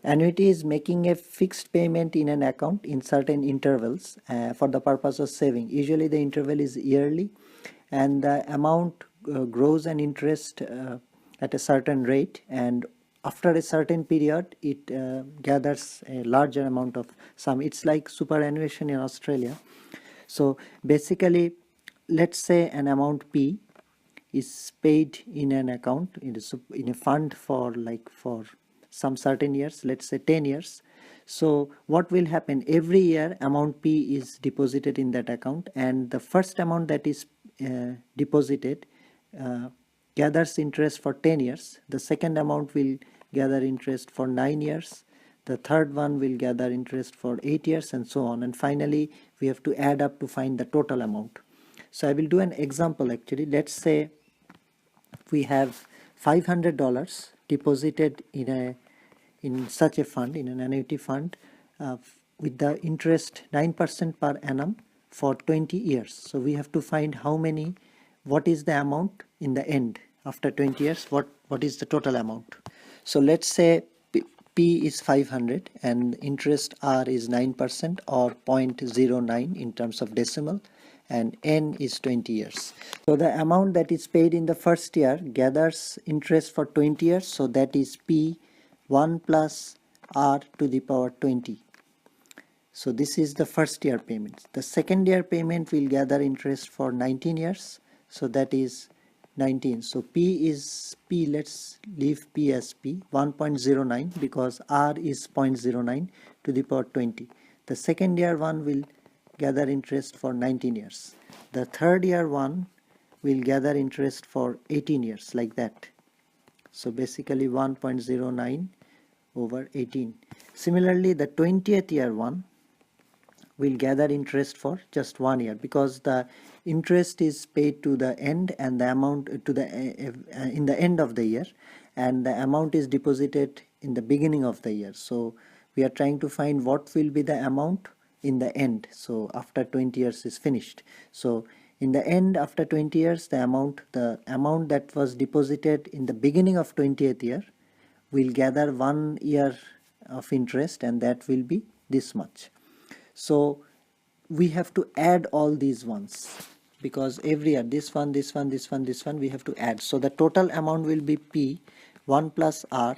Annuity is making a fixed payment in an account in certain intervals for the purpose of saving. Usually the interval is yearly, and the amount grows an interest at a certain rate, and after a certain period it gathers a larger amount of sum. It's like superannuation in Australia. So basically, let's say an amount P is paid in an account in a fund for some certain years, let's say 10 years. So what will happen, every year amount P is deposited in that account, and the first amount that is deposited uh, gathers interest for 10 years. The second amount will gather interest for 9 years. The third one will gather interest for 8 years, and so on. And finally, we have to add up to find the total amount. So I will do an example actually. Let's say we have $500 deposited in such a fund, in an annuity fund, with the interest 9% per annum for 20 years. So we have to find what is the amount in the end after 20 years, what is the total amount. So let's say P is 500 and interest R is 9% or 0.09 in terms of decimal, and N is 20 years. So the amount that is paid in the first year gathers interest for 20 years, so that is P 1 plus R to the power 20. So this is the first year payment. The second year payment will gather interest for 19 years, so that is 19. So P is P, let's leave P as P, 1.09, because R is 0.09 to the power 20. The second year one will gather interest for 19 years. The third year one will gather interest for 18 years, like that. So basically 1.09 over 18. Similarly, the 20th year one will gather interest for just 1 year, because the interest is paid to the end and the amount to the in the end of the year, and the amount is deposited in the beginning of the year. So we are trying to find what will be the amount in the end, so after 20 years is finished. So in the end, after 20 years, the amount that was deposited in the beginning of 20th year will gather 1 year of interest, and that will be this much. So we have to add all these ones, because every year this one, this one, this one, this one, we have to add. So the total amount will be P 1 plus R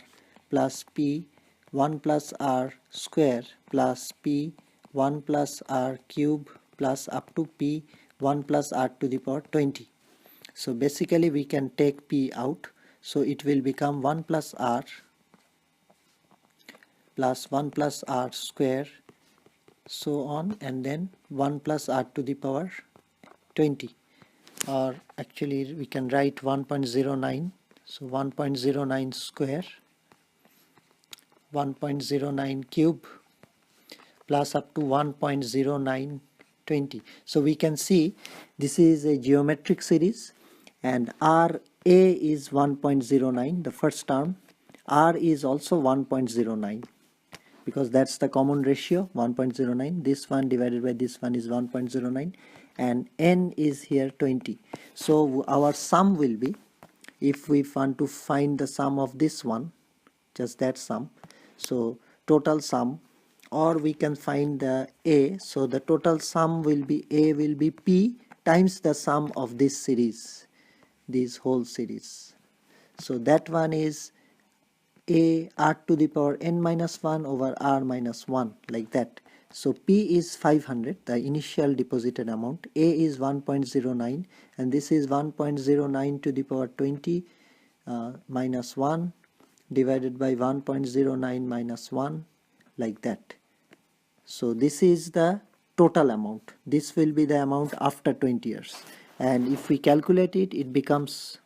plus P 1 plus R square plus P 1 plus R cube plus up to P 1 plus R to the power 20. So basically we can take P out, so it will become 1 plus R plus 1 plus R square, so on, and then 1 plus R to the power 20, or actually we can write 1.09. so 1.09 square, 1.09 cube plus up to 1.0920. So we can see this is a geometric series, and RA is 1.09, the first term. R is also 1.09, because that's the common ratio, 1.09. This one divided by this one is 1.09, and N is here 20. So our sum will be, if we want to find the sum of this one, just that sum, so total sum, or we can find the A. So the total sum will be A will be P times the sum of this series, this whole series. So that one is A R to the power N minus 1 over R minus 1, like that. So P is 500, the initial deposited amount. A is 1.09, and this is 1.09 to the power 20 minus 1 divided by 1.09 minus 1, like that. So this is the total amount. This will be the amount after 20 years. And if we calculate it, it becomes,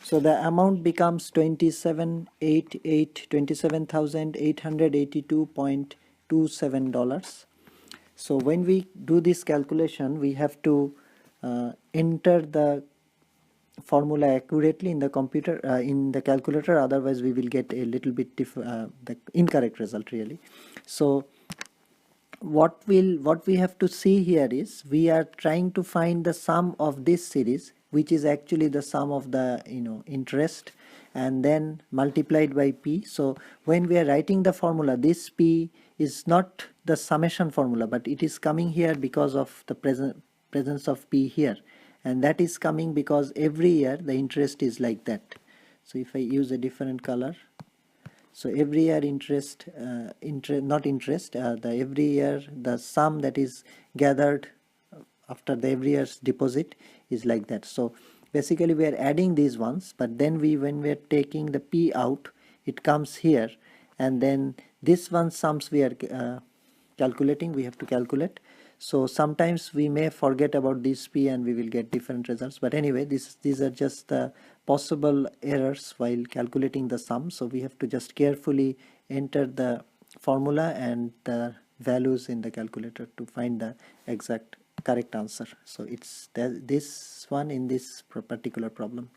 so the amount becomes $27,882.27. So when we do this calculation, we have to enter the formula accurately in the computer, in the calculator, otherwise we will get a little bit the incorrect result really. So what we have to see here is, we are trying to find the sum of this series, which is actually the sum of the interest, and then multiplied by p. So when we are writing the formula, this p is not the summation formula, but it is coming here because of the presence of p here, and that is coming because every year the interest is like that. So if I use a different color, so every year every year the sum that is gathered after the every year's deposit is like that. So basically we are adding these ones, but then when we are taking the p out, it comes here, and then this one sums we are calculating, we have to calculate. So sometimes we may forget about this p and we will get different results, but anyway, these are just the possible errors while calculating the sum. So we have to just carefully enter the formula and the values in the calculator to find the exact correct answer. So it's this one in this particular problem.